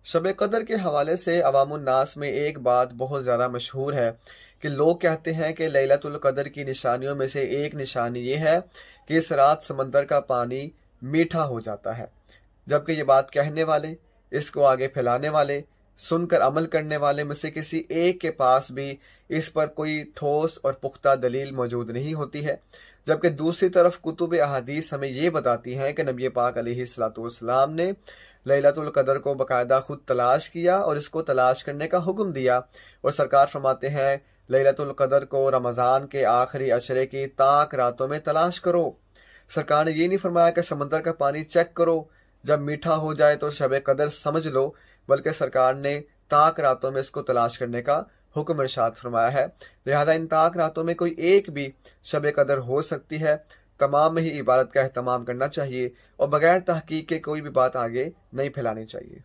शब कदर के हवाले से अवामुन्नास में एक बात बहुत ज़्यादा मशहूर है कि लोग कहते हैं कि लैलतुल कदर की निशानियों में से एक निशानी ये है कि इस रात समंदर का पानी मीठा हो जाता है। जबकि ये बात कहने वाले, इसको आगे फैलाने वाले, सुनकर अमल करने वाले में से किसी एक के पास भी इस पर कोई ठोस और पुख्ता दलील मौजूद नहीं होती है। जबकि दूसरी तरफ कुतुब अहादीस हमें ये बताती हैं कि नबी पाक अलैहिस्सलाम ने लैलतुल कदर को बाकायदा खुद तलाश किया और इसको तलाश करने का हुक्म दिया। और सरकार फरमाते हैं लैलतुल कदर को रमज़ान के आखिरी अशरे की ताक रातों में तलाश करो। सरकार ने ये नहीं फरमाया कि समंदर का पानी चेक करो, जब मीठा हो जाए तो शब कदर समझ लो, बल्कि सरकार ने ताक रातों में इसको तलाश करने का हुक्म इरशाद फरमाया है। लिहाजा इन ताक रातों में कोई एक भी शब कदर हो सकती है। तमाम ही इबादत का एहतमाम करना चाहिए और बगैर तहकीक के कोई भी बात आगे नहीं फैलानी चाहिए।